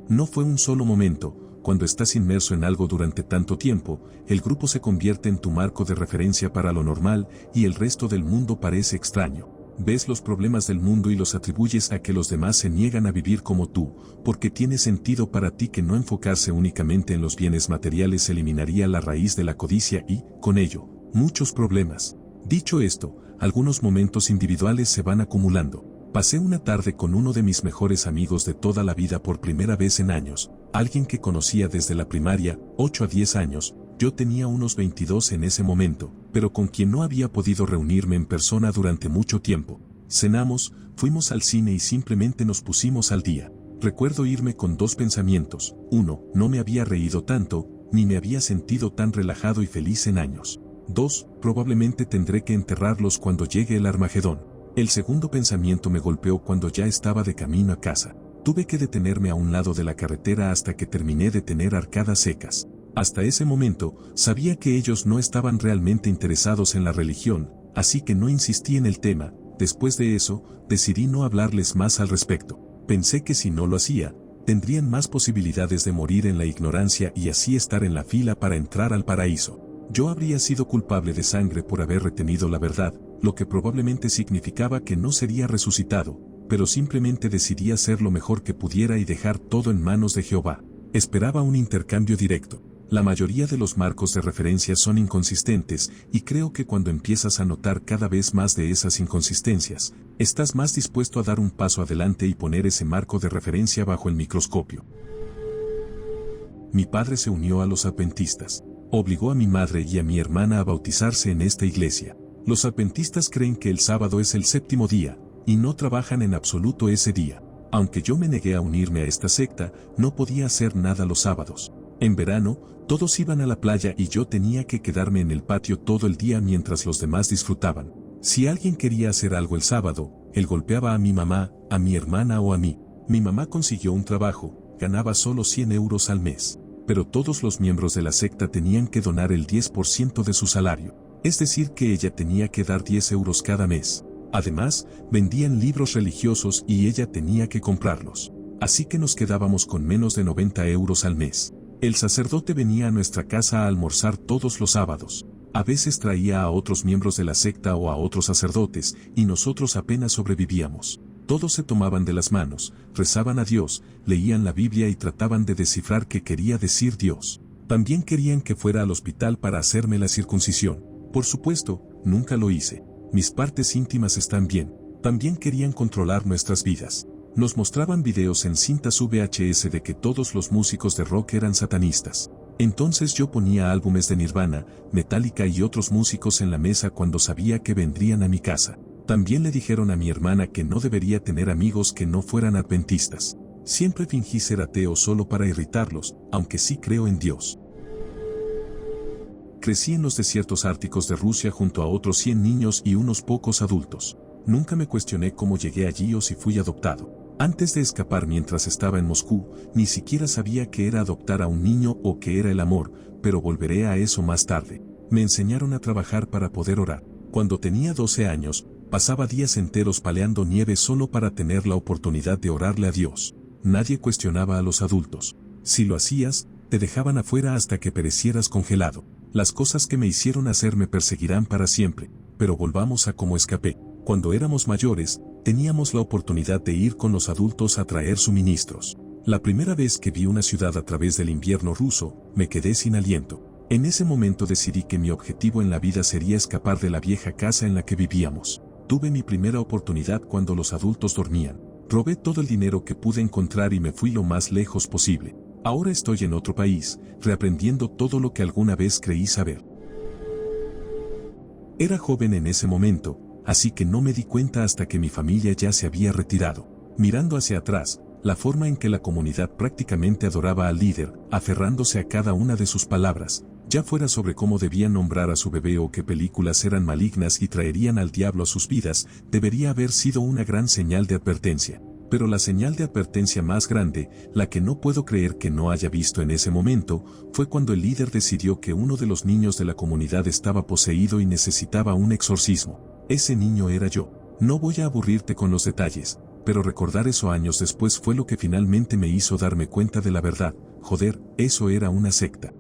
No fue un solo momento. Cuando estás inmerso en algo durante tanto tiempo, el grupo se convierte en tu marco de referencia para lo normal y el resto del mundo parece extraño. Ves los problemas del mundo y los atribuyes a que los demás se niegan a vivir como tú, porque tiene sentido para ti que no enfocarse únicamente en los bienes materiales eliminaría la raíz de la codicia y, con ello, muchos problemas. Dicho esto, algunos momentos individuales se van acumulando. Pasé una tarde con uno de mis mejores amigos de toda la vida por primera vez en años, alguien que conocía desde la primaria, 8 a 10 años, yo tenía unos 22 en ese momento, pero con quien no había podido reunirme en persona durante mucho tiempo. Cenamos, fuimos al cine y simplemente nos pusimos al día. Recuerdo irme con dos pensamientos: uno, no me había reído tanto, ni me había sentido tan relajado y feliz en años. 2, probablemente tendré que enterrarlos cuando llegue el Armagedón. El segundo pensamiento me golpeó cuando ya estaba de camino a casa. Tuve que detenerme a un lado de la carretera hasta que terminé de tener arcadas secas. Hasta ese momento, sabía que ellos no estaban realmente interesados en la religión, así que no insistí en el tema. Después de eso, decidí no hablarles más al respecto. Pensé que si no lo hacía, tendrían más posibilidades de morir en la ignorancia y así estar en la fila para entrar al paraíso. Yo habría sido culpable de sangre por haber retenido la verdad, lo que probablemente significaba que no sería resucitado, pero simplemente decidí hacer lo mejor que pudiera y dejar todo en manos de Jehová. Esperaba un intercambio directo. La mayoría de los marcos de referencia son inconsistentes, y creo que cuando empiezas a notar cada vez más de esas inconsistencias, estás más dispuesto a dar un paso adelante y poner ese marco de referencia bajo el microscopio. Mi padre se unió a los adventistas. Obligó a mi madre y a mi hermana a bautizarse en esta iglesia. Los adventistas creen que el sábado es el séptimo día, y no trabajan en absoluto ese día. Aunque yo me negué a unirme a esta secta, no podía hacer nada los sábados. En verano, todos iban a la playa y yo tenía que quedarme en el patio todo el día mientras los demás disfrutaban. Si alguien quería hacer algo el sábado, él golpeaba a mi mamá, a mi hermana o a mí. Mi mamá consiguió un trabajo, ganaba solo 100 euros al mes. Pero todos los miembros de la secta tenían que donar el 10% de su salario. Es decir que ella tenía que dar 10 euros cada mes. Además, vendían libros religiosos y ella tenía que comprarlos. Así que nos quedábamos con menos de 90 euros al mes. El sacerdote venía a nuestra casa a almorzar todos los sábados. A veces traía a otros miembros de la secta o a otros sacerdotes, y nosotros apenas sobrevivíamos. Todos se tomaban de las manos, rezaban a Dios, leían la Biblia y trataban de descifrar qué quería decir Dios. También querían que fuera al hospital para hacerme la circuncisión. Por supuesto, nunca lo hice. Mis partes íntimas están bien. También querían controlar nuestras vidas. Nos mostraban videos en cintas VHS de que todos los músicos de rock eran satanistas. Entonces yo ponía álbumes de Nirvana, Metallica y otros músicos en la mesa cuando sabía que vendrían a mi casa. También le dijeron a mi hermana que no debería tener amigos que no fueran adventistas. Siempre fingí ser ateo solo para irritarlos, aunque sí creo en Dios. Crecí en los desiertos árticos de Rusia junto a otros 100 niños y unos pocos adultos. Nunca me cuestioné cómo llegué allí o si fui adoptado. Antes de escapar mientras estaba en Moscú, ni siquiera sabía qué era adoptar a un niño o qué era el amor, pero volveré a eso más tarde. Me enseñaron a trabajar para poder orar. Cuando tenía 12 años, pasaba días enteros paleando nieve solo para tener la oportunidad de orarle a Dios. Nadie cuestionaba a los adultos. Si lo hacías, te dejaban afuera hasta que perecieras congelado. Las cosas que me hicieron hacer me perseguirán para siempre, pero volvamos a cómo escapé. Cuando éramos mayores, teníamos la oportunidad de ir con los adultos a traer suministros. La primera vez que vi una ciudad a través del invierno ruso, me quedé sin aliento. En ese momento decidí que mi objetivo en la vida sería escapar de la vieja casa en la que vivíamos. Tuve mi primera oportunidad cuando los adultos dormían. Robé todo el dinero que pude encontrar y me fui lo más lejos posible. Ahora estoy en otro país, reaprendiendo todo lo que alguna vez creí saber. Era joven en ese momento, así que no me di cuenta hasta que mi familia ya se había retirado. Mirando hacia atrás, la forma en que la comunidad prácticamente adoraba al líder, aferrándose a cada una de sus palabras, Ya fuera sobre cómo debían nombrar a su bebé o qué películas eran malignas y traerían al diablo a sus vidas, debería haber sido una gran señal de advertencia. Pero la señal de advertencia más grande, la que no puedo creer que no haya visto en ese momento, fue cuando el líder decidió que uno de los niños de la comunidad estaba poseído y necesitaba un exorcismo. Ese niño era yo. No voy a aburrirte con los detalles, pero recordar eso años después fue lo que finalmente me hizo darme cuenta de la verdad. Joder, eso era una secta.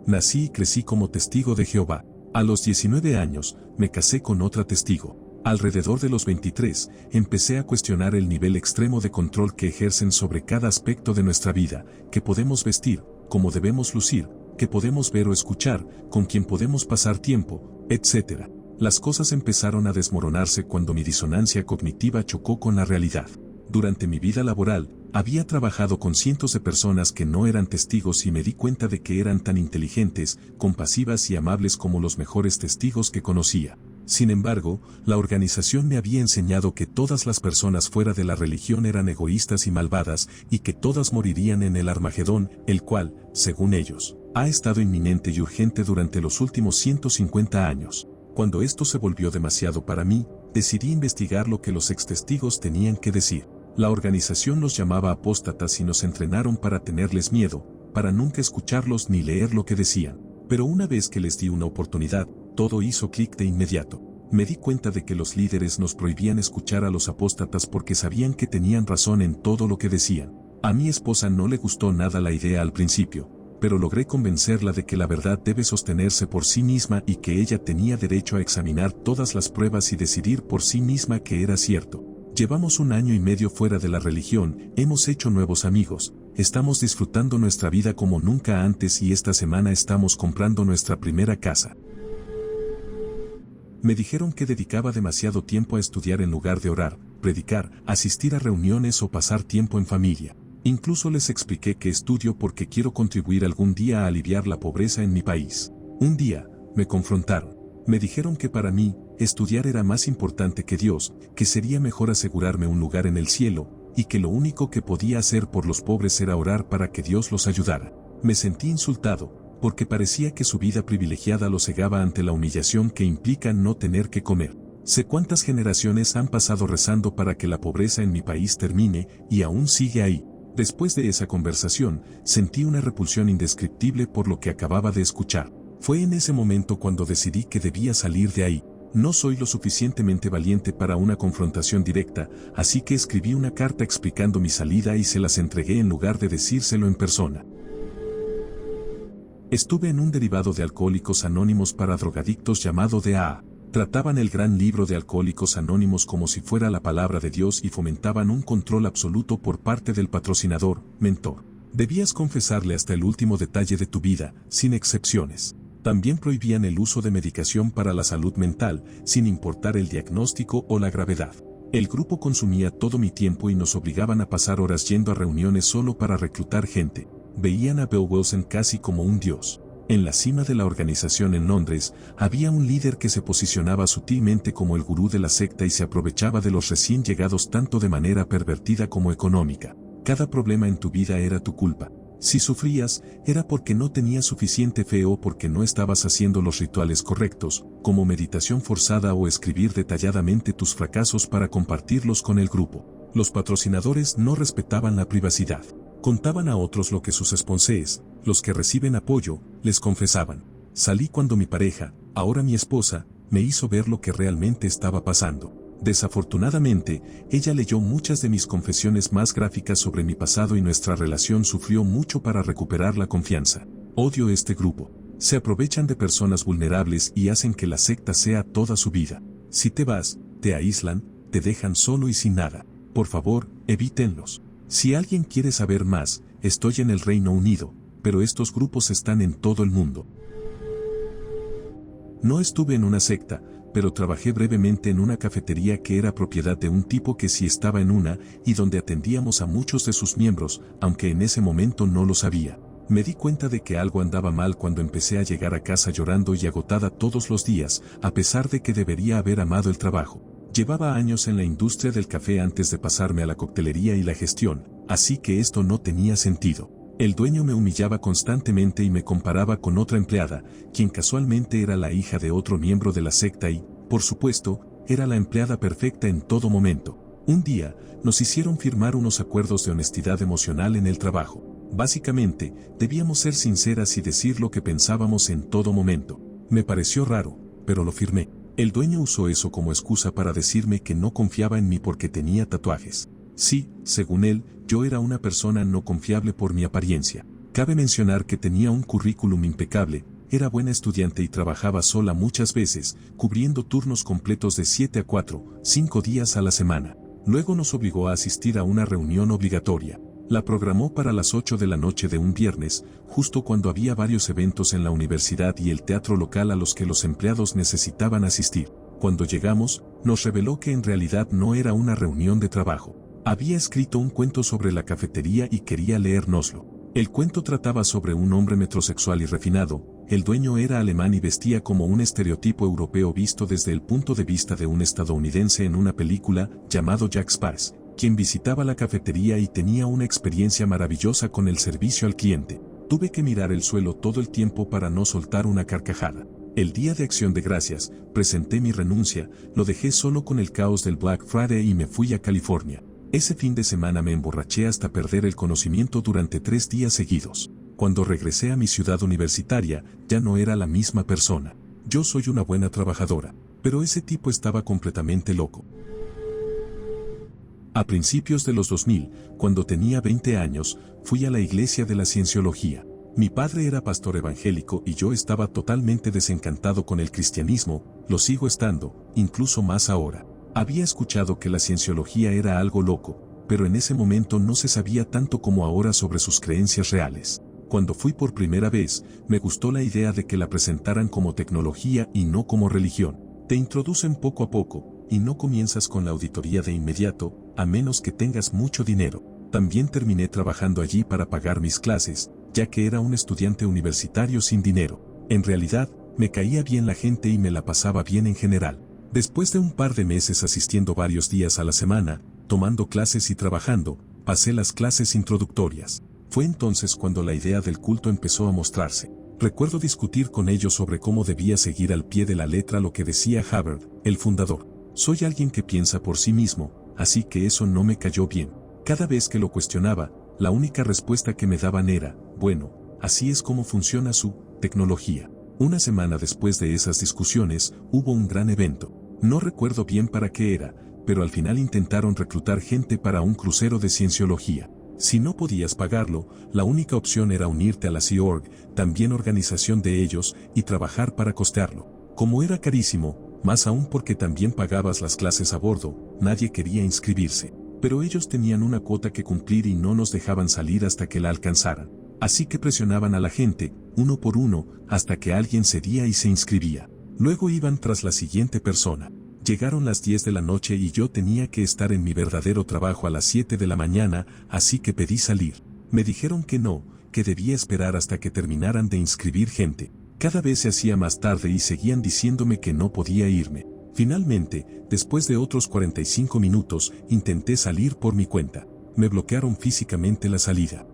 Nací y crecí como testigo de Jehová. A los 19 años, me casé con otra testigo. Alrededor de los 23, empecé a cuestionar el nivel extremo de control que ejercen sobre cada aspecto de nuestra vida, que podemos vestir, cómo debemos lucir, que podemos ver o escuchar, con quién podemos pasar tiempo, etc. Las cosas empezaron a desmoronarse cuando mi disonancia cognitiva chocó con la realidad. Durante mi vida laboral, había trabajado con cientos de personas que no eran testigos y me di cuenta de que eran tan inteligentes, compasivas y amables como los mejores testigos que conocía. Sin embargo, la organización me había enseñado que todas las personas fuera de la religión eran egoístas y malvadas y que todas morirían en el Armagedón, el cual, según ellos, ha estado inminente y urgente durante los últimos 150 años. Cuando esto se volvió demasiado para mí, decidí investigar lo que los extestigos tenían que decir. La organización los llamaba apóstatas y nos entrenaron para tenerles miedo, para nunca escucharlos ni leer lo que decían. Pero una vez que les di una oportunidad, todo hizo clic de inmediato. Me di cuenta de que los líderes nos prohibían escuchar a los apóstatas porque sabían que tenían razón en todo lo que decían. A mi esposa no le gustó nada la idea al principio, pero logré convencerla de que la verdad debe sostenerse por sí misma y que ella tenía derecho a examinar todas las pruebas y decidir por sí misma que era cierto. Llevamos 1 año y medio fuera de la religión, hemos hecho nuevos amigos, estamos disfrutando nuestra vida como nunca antes y esta semana estamos comprando nuestra primera casa. Me dijeron que dedicaba demasiado tiempo a estudiar en lugar de orar, predicar, asistir a reuniones o pasar tiempo en familia. Incluso les expliqué que estudio porque quiero contribuir algún día a aliviar la pobreza en mi país. Un día, me confrontaron. Me dijeron que para mí, estudiar era más importante que Dios, que sería mejor asegurarme un lugar en el cielo, y que lo único que podía hacer por los pobres era orar para que Dios los ayudara. Me sentí insultado, porque parecía que su vida privilegiada lo cegaba ante la humillación que implica no tener que comer. Sé cuántas generaciones han pasado rezando para que la pobreza en mi país termine, y aún sigue ahí. Después de esa conversación, sentí una repulsión indescriptible por lo que acababa de escuchar. Fue en ese momento cuando decidí que debía salir de ahí. No soy lo suficientemente valiente para una confrontación directa, así que escribí una carta explicando mi salida y se las entregué en lugar de decírselo en persona. Estuve en un derivado de Alcohólicos Anónimos para drogadictos llamado DAA. Trataban el gran libro de Alcohólicos Anónimos como si fuera la palabra de Dios y fomentaban un control absoluto por parte del patrocinador, mentor. Debías confesarle hasta el último detalle de tu vida, sin excepciones. También prohibían el uso de medicación para la salud mental, sin importar el diagnóstico o la gravedad. El grupo consumía todo mi tiempo y nos obligaban a pasar horas yendo a reuniones solo para reclutar gente. Veían a Bill Wilson casi como un dios. En la cima de la organización en Londres, había un líder que se posicionaba sutilmente como el gurú de la secta y se aprovechaba de los recién llegados tanto de manera pervertida como económica. Cada problema en tu vida era tu culpa. Si sufrías, era porque no tenías suficiente fe o porque no estabas haciendo los rituales correctos, como meditación forzada o escribir detalladamente tus fracasos para compartirlos con el grupo. Los patrocinadores no respetaban la privacidad. Contaban a otros lo que sus sponsors, los que reciben apoyo, les confesaban. Salí cuando mi pareja, ahora mi esposa, me hizo ver lo que realmente estaba pasando. Desafortunadamente, ella leyó muchas de mis confesiones más gráficas sobre mi pasado y nuestra relación sufrió mucho para recuperar la confianza. Odio este grupo. Se aprovechan de personas vulnerables y hacen que la secta sea toda su vida. Si te vas, te aíslan, te dejan solo y sin nada. Por favor, evítenlos. Si alguien quiere saber más, estoy en el Reino Unido, pero estos grupos están en todo el mundo. No estuve en una secta, pero trabajé brevemente en una cafetería que era propiedad de un tipo que sí estaba en una, y donde atendíamos a muchos de sus miembros, aunque en ese momento no lo sabía. Me di cuenta de que algo andaba mal cuando empecé a llegar a casa llorando y agotada todos los días, a pesar de que debería haber amado el trabajo. Llevaba años en la industria del café antes de pasarme a la coctelería y la gestión, así que esto no tenía sentido. El dueño me humillaba constantemente y me comparaba con otra empleada, quien casualmente era la hija de otro miembro de la secta y, por supuesto, era la empleada perfecta en todo momento. Un día, nos hicieron firmar unos acuerdos de honestidad emocional en el trabajo. Básicamente, debíamos ser sinceras y decir lo que pensábamos en todo momento. Me pareció raro, pero lo firmé. El dueño usó eso como excusa para decirme que no confiaba en mí porque tenía tatuajes. Sí, según él, yo era una persona no confiable por mi apariencia. Cabe mencionar que tenía un currículum impecable, era buena estudiante y trabajaba sola muchas veces, cubriendo turnos completos de 7 a 4, 5 días a la semana. Luego nos obligó a asistir a una reunión obligatoria. La programó para las 8 de la noche de un viernes, justo cuando había varios eventos en la universidad y el teatro local a los que los empleados necesitaban asistir. Cuando llegamos, nos reveló que en realidad no era una reunión de trabajo. Había escrito un cuento sobre la cafetería y quería leérnoslo. El cuento trataba sobre un hombre metrosexual y refinado. El dueño era alemán y vestía como un estereotipo europeo visto desde el punto de vista de un estadounidense en una película llamado Jack Sparks, quien visitaba la cafetería y tenía una experiencia maravillosa con el servicio al cliente. Tuve que mirar el suelo todo el tiempo para no soltar una carcajada. El día de Acción de Gracias, presenté mi renuncia, lo dejé solo con el caos del Black Friday y me fui a California. Ese fin de semana me emborraché hasta perder el conocimiento durante 3 días seguidos. Cuando regresé a mi ciudad universitaria, ya no era la misma persona. Yo soy una buena trabajadora, pero ese tipo estaba completamente loco. A principios de los 2000, cuando tenía 20 años, fui a la iglesia de la Cienciología. Mi padre era pastor evangélico y yo estaba totalmente desencantado con el cristianismo, lo sigo estando, incluso más ahora. Había escuchado que la cienciología era algo loco, pero en ese momento no se sabía tanto como ahora sobre sus creencias reales. Cuando fui por primera vez, me gustó la idea de que la presentaran como tecnología y no como religión. Te introducen poco a poco, y no comienzas con la auditoría de inmediato, a menos que tengas mucho dinero. También terminé trabajando allí para pagar mis clases, ya que era un estudiante universitario sin dinero. En realidad, me caía bien la gente y me la pasaba bien en general. Después de un par de meses asistiendo varios días a la semana, tomando clases y trabajando, pasé las clases introductorias. Fue entonces cuando la idea del culto empezó a mostrarse. Recuerdo discutir con ellos sobre cómo debía seguir al pie de la letra lo que decía Hubbard, el fundador. Soy alguien que piensa por sí mismo, así que eso no me cayó bien. Cada vez que lo cuestionaba, la única respuesta que me daban era, bueno, así es como funciona su tecnología. Una semana después de esas discusiones, hubo un gran evento. No recuerdo bien para qué era, pero al final intentaron reclutar gente para un crucero de cienciología. Si no podías pagarlo, la única opción era unirte a la Sea Org, también organización de ellos, y trabajar para costearlo. Como era carísimo, más aún porque también pagabas las clases a bordo, nadie quería inscribirse. Pero ellos tenían una cuota que cumplir y no nos dejaban salir hasta que la alcanzaran. Así que presionaban a la gente, uno por uno, hasta que alguien cedía y se inscribía. Luego iban tras la siguiente persona. Llegaron las 10 de la noche y yo tenía que estar en mi verdadero trabajo a las 7 de la mañana, así que pedí salir. Me dijeron que no, que debía esperar hasta que terminaran de inscribir gente. Cada vez se hacía más tarde y seguían diciéndome que no podía irme. Finalmente, después de otros 45 minutos, intenté salir por mi cuenta. Me bloquearon físicamente la salida.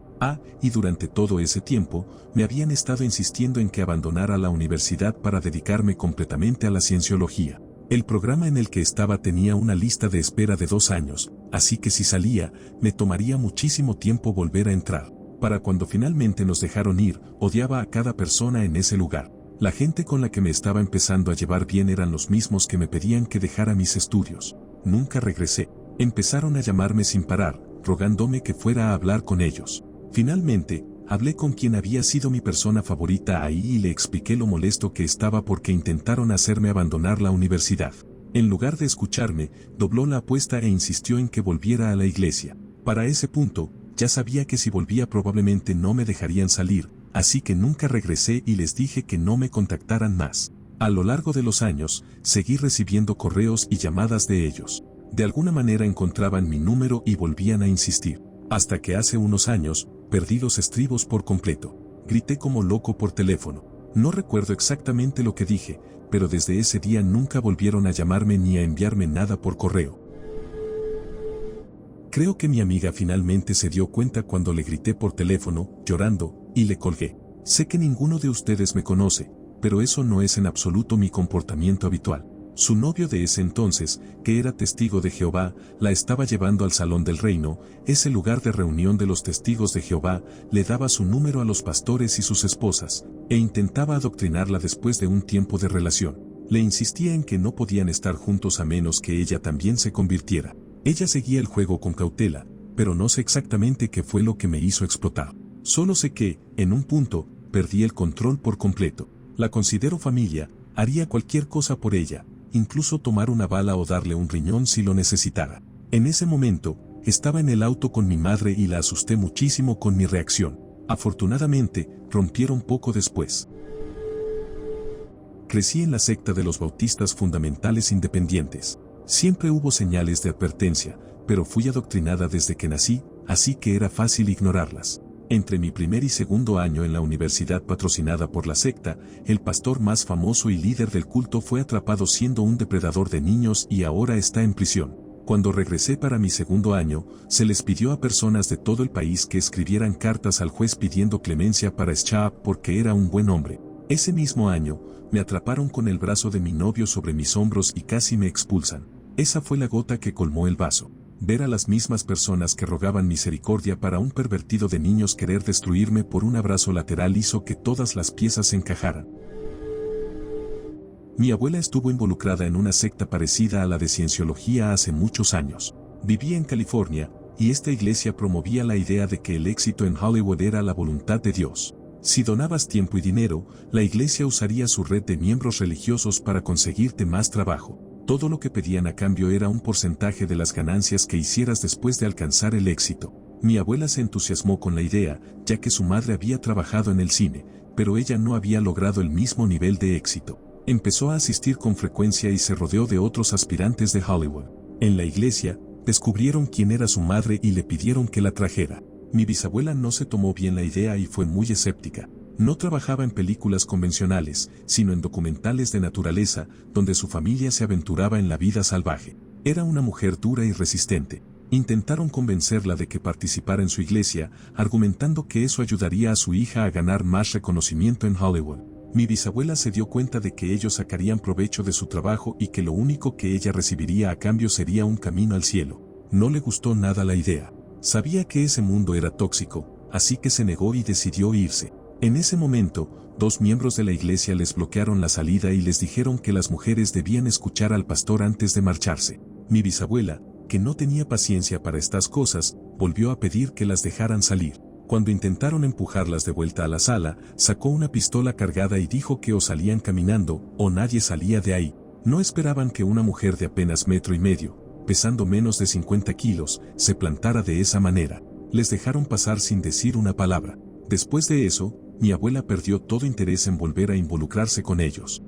Y durante todo ese tiempo, me habían estado insistiendo en que abandonara la universidad para dedicarme completamente a la cienciología. El programa en el que estaba tenía una lista de espera de 2 años, así que si salía, me tomaría muchísimo tiempo volver a entrar. Para cuando finalmente nos dejaron ir, odiaba a cada persona en ese lugar. La gente con la que me estaba empezando a llevar bien eran los mismos que me pedían que dejara mis estudios. Nunca regresé. Empezaron a llamarme sin parar, rogándome que fuera a hablar con ellos. Finalmente, hablé con quien había sido mi persona favorita ahí y le expliqué lo molesto que estaba porque intentaron hacerme abandonar la universidad. En lugar de escucharme, dobló la apuesta e insistió en que volviera a la iglesia. Para ese punto, ya sabía que si volvía probablemente no me dejarían salir, así que nunca regresé y les dije que no me contactaran más. A lo largo de los años, seguí recibiendo correos y llamadas de ellos. De alguna manera encontraban mi número y volvían a insistir. Hasta que hace unos años, perdí los estribos por completo. Grité como loco por teléfono. No recuerdo exactamente lo que dije, pero desde ese día nunca volvieron a llamarme ni a enviarme nada por correo. Creo que mi amiga finalmente se dio cuenta cuando le grité por teléfono, llorando, y le colgué. Sé que ninguno de ustedes me conoce, pero eso no es en absoluto mi comportamiento habitual. Su novio de ese entonces, que era testigo de Jehová, la estaba llevando al Salón del Reino, ese lugar de reunión de los testigos de Jehová, le daba su número a los pastores y sus esposas, e intentaba adoctrinarla después de un tiempo de relación. Le insistía en que no podían estar juntos a menos que ella también se convirtiera. Ella seguía el juego con cautela, pero no sé exactamente qué fue lo que me hizo explotar. Solo sé que, en un punto, perdí el control por completo. La considero familia, haría cualquier cosa por ella, incluso tomar una bala o darle un riñón si lo necesitara. En ese momento, estaba en el auto con mi madre y la asusté muchísimo con mi reacción. Afortunadamente, rompieron poco después. Crecí en la secta de los bautistas fundamentales independientes. Siempre hubo señales de advertencia, pero fui adoctrinada desde que nací, así que era fácil ignorarlas. Entre mi primer y segundo año en la universidad patrocinada por la secta, el pastor más famoso y líder del culto fue atrapado siendo un depredador de niños y ahora está en prisión. Cuando regresé para mi segundo año, se les pidió a personas de todo el país que escribieran cartas al juez pidiendo clemencia para Schwab porque era un buen hombre. Ese mismo año, me atraparon con el brazo de mi novio sobre mis hombros y casi me expulsan. Esa fue la gota que colmó el vaso. Ver a las mismas personas que rogaban misericordia para un pervertido de niños querer destruirme por un abrazo lateral hizo que todas las piezas se encajaran. Mi abuela estuvo involucrada en una secta parecida a la de Cienciología hace muchos años. Vivía en California, y esta iglesia promovía la idea de que el éxito en Hollywood era la voluntad de Dios. Si donabas tiempo y dinero, la iglesia usaría su red de miembros religiosos para conseguirte más trabajo. Todo lo que pedían a cambio era un porcentaje de las ganancias que hicieras después de alcanzar el éxito. Mi abuela se entusiasmó con la idea, ya que su madre había trabajado en el cine, pero ella no había logrado el mismo nivel de éxito. Empezó a asistir con frecuencia y se rodeó de otros aspirantes de Hollywood. En la iglesia, descubrieron quién era su madre y le pidieron que la trajera. Mi bisabuela no se tomó bien la idea y fue muy escéptica. No trabajaba en películas convencionales, sino en documentales de naturaleza, donde su familia se aventuraba en la vida salvaje. Era una mujer dura y resistente. Intentaron convencerla de que participara en su iglesia, argumentando que eso ayudaría a su hija a ganar más reconocimiento en Hollywood. Mi bisabuela se dio cuenta de que ellos sacarían provecho de su trabajo y que lo único que ella recibiría a cambio sería un camino al cielo. No le gustó nada la idea. Sabía que ese mundo era tóxico, así que se negó y decidió irse. En ese momento, 2 miembros de la iglesia les bloquearon la salida y les dijeron que las mujeres debían escuchar al pastor antes de marcharse. Mi bisabuela, que no tenía paciencia para estas cosas, volvió a pedir que las dejaran salir. Cuando intentaron empujarlas de vuelta a la sala, sacó una pistola cargada y dijo que o salían caminando, o nadie salía de ahí. No esperaban que una mujer de apenas 1,5 metros, pesando menos de 50 kilos, se plantara de esa manera. Les dejaron pasar sin decir una palabra. Después de eso, mi abuela perdió todo interés en volver a involucrarse con ellos.